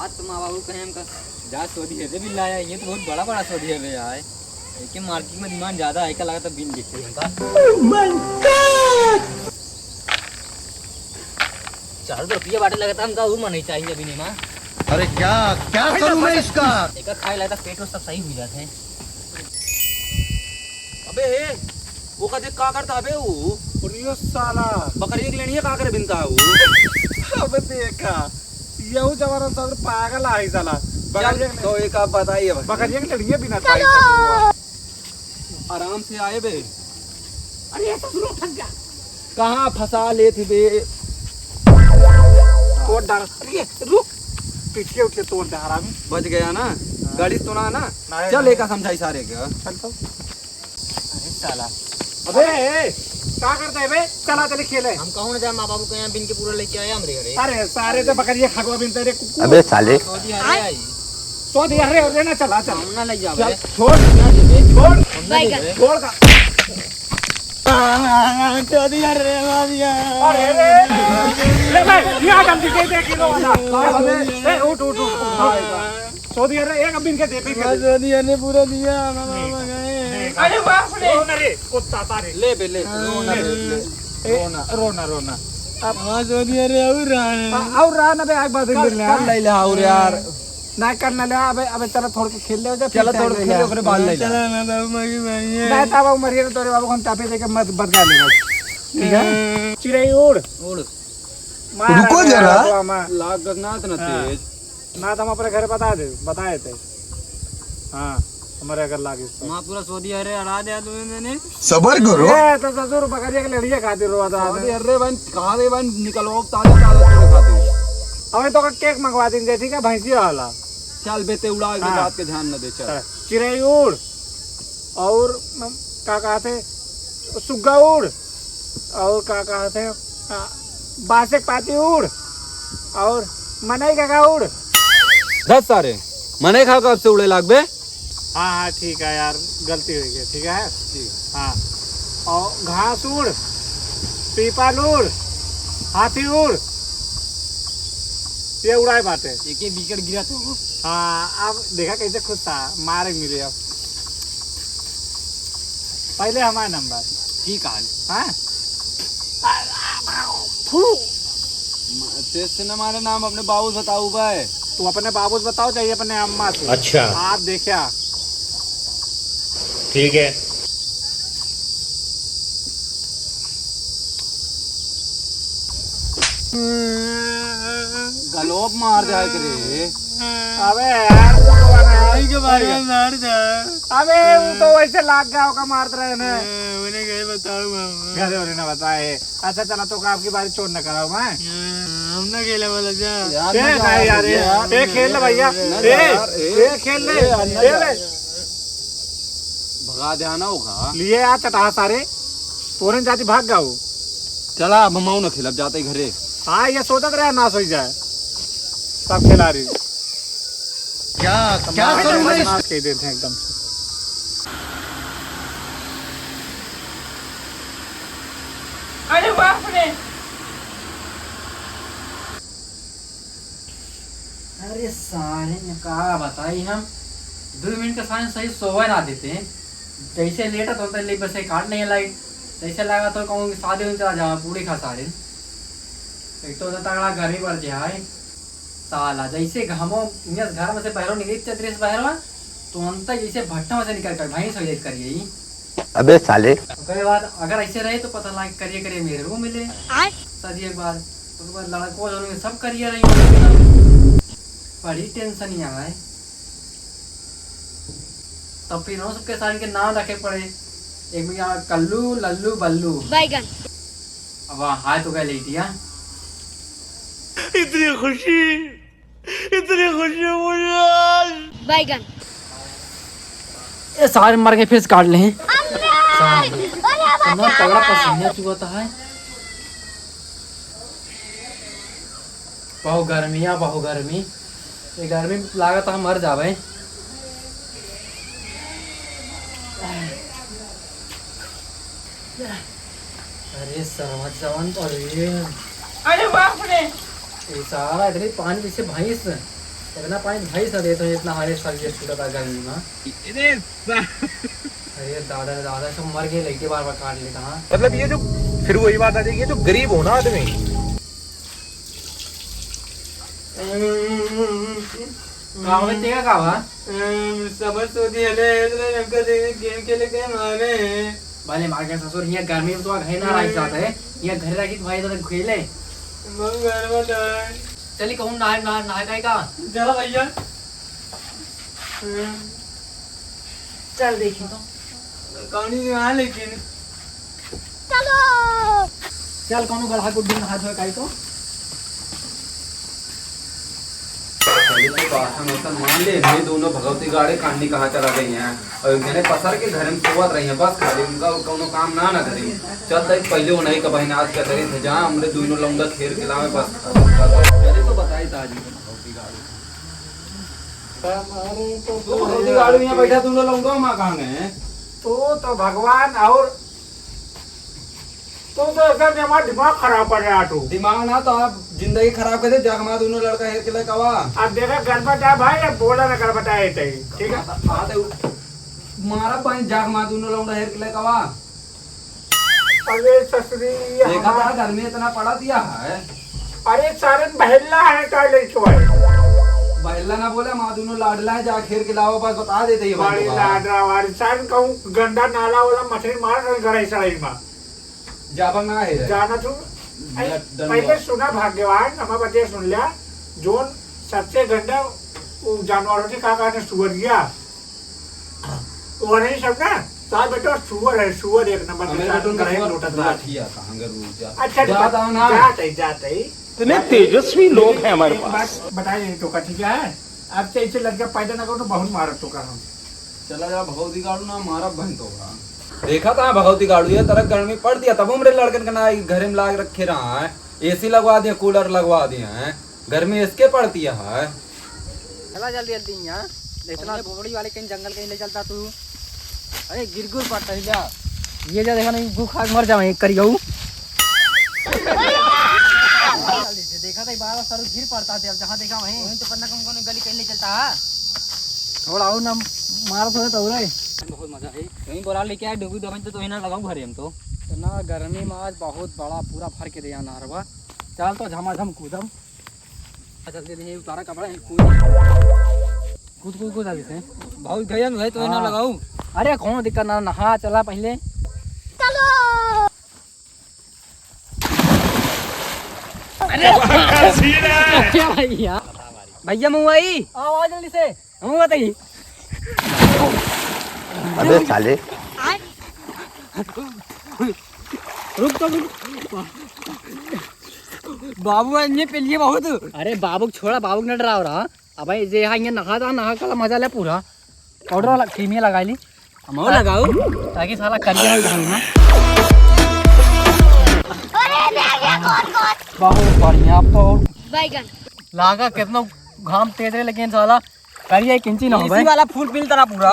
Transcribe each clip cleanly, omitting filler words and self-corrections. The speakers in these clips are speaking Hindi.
बात तो माँ बाबू कहे हमका जा सऊदी है भी लाया, ये तो बहुत बड़ा बड़ा सऊदी है यार, लेकिन मार्केट में डिमांड ज्यादा है, क्या लगा था बिन देखते हमका। 4 रुपया बाटे लगा था हमका, वो नहीं चाहिए अभी नहीं माँ। अरे क्या क्या करूं मैं इसका? एक खाए लगा पेट में सब सही हो जाते हैं। अबे वो का देख का करता है वो, और ये साला बकरी की लेनी है का करे बिनता है वो। अब देखा ये जवाना सब पागल है साला। चल तो एक आप बताइए भाई, बकरिया की लड़िए बिना खाई सब आराम से आए बे। अरे ये ससुरो फंस गया। कहाँ फंसा ले थे बे? तोड़ डाल। अरे रुक, पीछे उठ के तोड़ दे हरामी। बच गया ना, गाड़ी तो ना ना। नहीं, चल नहीं। एक समझाई सारे का। चल तो। अरे साला अबे क्या करता है बे? चला चले खेले। हम कहूँ ना जा माँ बाबू के यहाँ बिन के पूरा लेके आया हमरे घरे। अरे सारे तो बकरिया खगवा बिनते रे कुकू। अबे साले सऊदी अरे आई तो दिया रे और ना चला चल। हम ना ले जावे, चल छोड़ छोड़ हम ना ले छोड़ का। तो दिया रे मारिया। अरे रे ले भाई यहाँ जल्दी दे दे किलो वाला। ए उठ उठ उठ। सो दिया रे एक बिन के दे बिन के। सऊदी ने पूरा दिया मामा गए। अरे बाप रे रोना रे कुत्ता तारे ले बे ले, रोना ले, रोना रोना रोना अब सऊदी अरे और रहा ना बे आग बाद में ले कर ले ले और यार। ना करना ले अबे अबे चलो थोड़ के खेल ले हो जा। चलो थोड़ खेले ओकरे बाल ले ले। ना बाबू मगी भाई मैं तब मरिए तोरे बाबू हम टापे देके मत बदला लेगा। ठीक है चिड़ै उड़ उड़ मार रुको अबे जरा। बाबू हमार। लाग ना इतना तेज। ना तो हम अपने घर बताए थे। हाँ हमारे अगर लागे तो। माँ पूरा सऊदी अरे अड़ा दिया तुम्हें मैंने। सबर करो। ये तो ससुर बकरिया के लड़िया खातिर रोवा था। अरे अरे बन कहाँ दे बन निकलवाओ ताजा ताजा तूने खाते। हमें तो केक मंगवा देंगे ठीक है भैंसी वाला। चल बेटे उड़ा के हाँ। बात के ध्यान न दे चल। चिड़ै उड़ और क्या कहते सुग्गा उड़ और क्या कहते बासक पाती उड़ और मनई का उड़। 10 सारे मने खा कब से उड़े लाग बे? हाँ हाँ ठीक है यार गलती हुई है ठीक है। हाँ और घास उड़ पीपल उड़ हाथी उड़ ये उड़ाए बातें। एक एक विकेट गिरा तो हाँ अब देखा कैसे खुद था मारे मिले अब पहले हमारा नंबर ठीक है। हाँ तेज से न मारे नाम अपने बाबू से बताऊ भाई। तू अपने बाबू से बताओ चाहिए अपने अम्मा से। अच्छा आप देखिया ठीक है। गलोप मार जाए करे। अबे यार तू तो भाई के बारे में मार जा। अबे वो तो वैसे लाग गया होगा मारते रहे ना। उन्हें कहीं बताऊँ मामा। घर वाले ने बताए। अच्छा चला तो आपकी बारी चोट न कराओ मैं। हम ना खेले वाला जा। यार ए नहीं यार ये खेल ले भैया ये खेल ले भगा देना होगा। लिए यार चटा सारे तोरे जाती भाग गया वो। चला अब हम न खिलब जाते घरे। हाँ ये सोचत रहे नाश हो जाए सब खिलाड़ी। क्या क्या करूं मैं इसका? नाश कह देते हैं एकदम से। अरे बाप रे। अरे सारे ने कहा बताई हम 2 मिनट का साइन सही सोवा ना देते हैं। जैसे लेटा तो ले बस काट नहीं लाइट जैसे लगा तो कहूँ शादी में चला जाओ पूरी खा सारे। एक तो तगड़ा गर्मी पड़ जाए साला जैसे घमो घर में से बहरो निकल ड्रेस बहरो तो अंत जैसे भट्टा में से निकल कर भाई सही करिए। अबे साले उसके बाद अगर ऐसे रहे तो पता लगा करिए मेरे को मिले शादी एक बार उसके बाद लड़कों जो सब करिए रही बड़ी टेंशन ही आए। तब फिर हम सबके सारे के नाम रखे पड़े। एक में यहाँ कल्लू लल्लू बल्लू बैगन। अब हाथ तो गए लेटिया। इतनी खुशी मुझे। बैगन। ये सारे मर के फिर से काट ले हैं। इतना तगड़ा पसीना चुहता है। बहुत गर्मी ये गर्मी लागत हम मर जावे। अरे सरमन अरे अरे बाप रे। ये सारा इतनी पानी जैसे भैंस इतना पानी भाई सा देते हैं, इतना हरे सब्जी छूटा था गर्मी में। अरे दादा दादा सब मर गए, लड़के बार बार काट लेता। हाँ मतलब ये जो फिर वही बात आ जाएगी, ये जो गरीब हो ना आदमी, गाँव में तेरा का हुआ समझ तो दिया गेम खेले के मारे भले मार के ससुर, यहाँ गर्मी में तो घर ना रह जाता है, यहाँ घर रखी तो भाई तो खेले। चलिए कहूँ नहा नहा नहा का चलो भैया चल देखिए तो कौनी वहाँ लेकिन चल कौन गढ़ा गुड्डी नहा धोए काई तो मान ले ये दोनों भगवती गाड़ी कांडी कहाँ चला गई हैं और मैंने पसर के घर में सोवत रही हैं, बस खाली उनका कोनो काम ना करी। चल तक पहले वो नहीं का बहना आज क्या करी थे जहाँ हमरे दोनों लौंगा खेर के लावे बस पहले तो बताई था जी भगवती गाड़ी यहाँ बैठा दोनों लौंगा वहाँ कहाँ गए हैं? तो भगवान और तो ऐसा हमारा दिमाग खराब पड़ रहा है। दिमाग ना तो आप जिंदगी खराब कर दे जाग हमारा दोनों लड़का हेर के ले कवा अब देखा गणपत है भाई, अब बोला ना गणपत है ठीक है। मारा पानी जाग हमारा दोनों लौंगा हेर के ले कवा अरे ससुरी देखा था घर में इतना पड़ा दिया है। अरे सारे बहला है टॉयलेट तो है बहला ना बोले माँ दोनों लाडला है जा खेर के लाओ बस बता देते ही बड़ी लाडरा वाली सारे कहूँ गंदा नाला वाला मछली मार रहे घर ऐसा रही माँ जाबंग ना है जाना तू पहले सुना भाग्यवान हमारे बच्चे सुन लिया जोन सबसे गंदा जानवरों से कहा ने सुअर गया वो नहीं सब ना साल बेटा सुअर है, सुअर एक नंबर अच्छा जाते ही इतने तेजस्वी लोग हैं हमारे पास। बताइए तो का ठीक है, अब से इसे लड़के पैदा ना करो तो बहुत मारत तो हम चला जा भगवती गाड़ू ना मारा बहन तो देखा था भगवती गाड़ू ये तरह गर्मी पड़ दिया तब हमरे लड़कन का ना घर में लाग रखे रहा है, एसी लगवा दिया कूलर लगवा दिए हैं, गर्मी इसके पड़ती है। चला जल्दी जल्दी यहाँ देखना भोपड़ी वाले कहीं जंगल कहीं ले चलता तू। अरे गिरगुर पड़ता है क्या ये जा देखा नहीं भूख खा मर जाए करी गऊ देखा था बार बार सर गिर पड़ता था, अब जहाँ देखा वहीं तो पन्ना कम गली कहीं ले चलता है थोड़ा और ना मार थोड़ा तो रे बहुत मजा है कहीं बोला लेके आए डूबी दवाई तो इन्हें लगाऊं घरे हम तो ना गर्मी में आज बहुत बड़ा पूरा भर के दिया नारवा। चल तो झमाझम कूदम जल्दी नहीं उतारा कपड़ा कूद कूद कूद जल्दी से बहुत भैया भाई तो इन्हें लगाऊं। अरे कौन दिक्कत ना नहा चला पहले चलो। अरे भैया भैया मुंबई आओ जल्दी से हम बताइए अबे साले रुक तो रुक बाबू अन्य पे लिए बहुत। अरे बाबू छोड़ा बाबू न डराव रहा अब भाई जे यहाँ नहा था नहा का मजा ले पूरा पाउडर वाला क्रीमी लगा ली हम लगाओ ताकि साला करिए ना बहुत बढ़िया। अब तो बैगन लागा कितना घाम तेज है लेकिन साला करिए किंची ना हो भाई वाला फूल पील तरह पूरा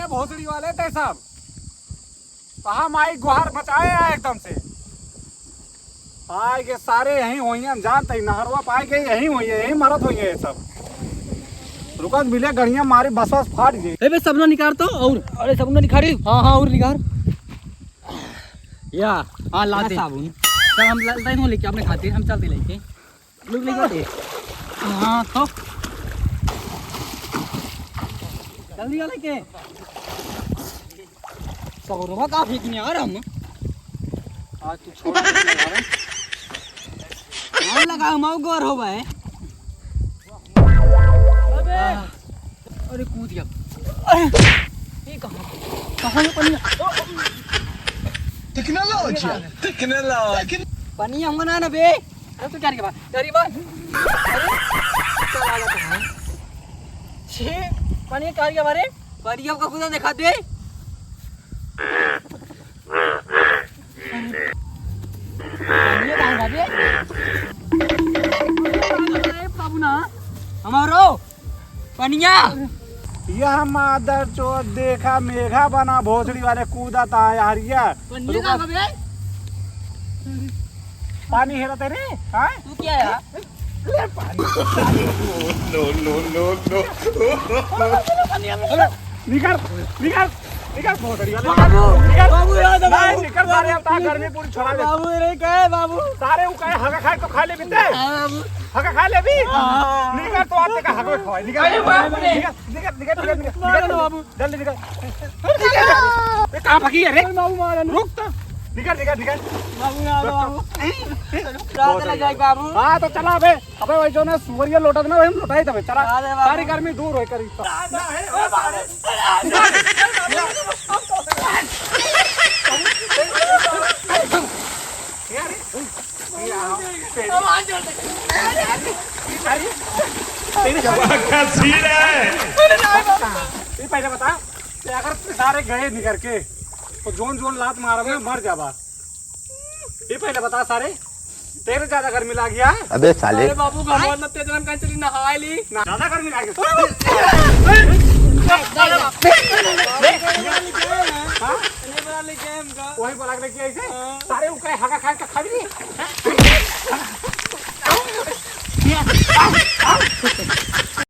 भोसड़ी वाले थे सब कहा माई गुहार बचाए हैं एकदम से पाए के सारे यहीं हुई हैं, हम जानते ही नहरवा पाए के यहीं हुई है, यहीं मरत हुई है ये सब। रुकत मिले गड़िया मारी बस बस फाट गई। अरे सब ना निकाल तो और अरे सब ना निकाली हाँ हाँ और निकाल या हाँ लाते साबुन चल हम लाते हैं लेके अपने खाते हम चलते लेके लोग लेके हाँ तो जल्दी आ लेके सौरवा का फेंकने आ रहा हम आज तू छोड़ हाँ लगा माऊ गौर हो भाई अरे कूद गया ये कहाँ में टेक्नोलॉजी पानी हमको ना बे अरे तू क्या रे बात तेरी बात चला जाता है छे पानी क्या रे बारे परिया का खुदा दिखा दे ये कहाँ जा बे बाबू ना हमारो पनिया यह मादर चोर देखा मेघा बना भोसड़ी वाले कूदा था यारिया पानी हेरा तेरे हाँ तू क्या है ले पानी निकल निकल निकल बहुत बढ़िया निकल बाबू याद नहीं निकल सारे अब ता घर में पूरी छोड़ा दे बाबू रे क्या है बाबू सारे वो कहे हगा खाए तो खा ले बिते हगा खा ले भी निकल तो आते का हगा खाए निकल निकल निकल निकल निकल बाबू जल्दी निकल ये कहां भागी है रे बाबू मार रुक तो निकल निकल निकल बाबू याद बाबू रात लग जाए बाबू हां तो चला बे अबे वही जो ना सुवरिया लोटत ना हम लोटाई तबे चला सारी गर्मी दूर होई करी तो पहले बता अगर सारे गए निकल के तो जोन जोन लात मारोगे मर जाबा ये पहले बता सारे तेरे ज्यादा गर्मी लग गया अबे साले अरे बाबू का बहुत लगते जन्म का चली नहाए ली ज्यादा गर्मी लग गया वही बोला कि ऐसे सारे उकरे हगा खा के खा ली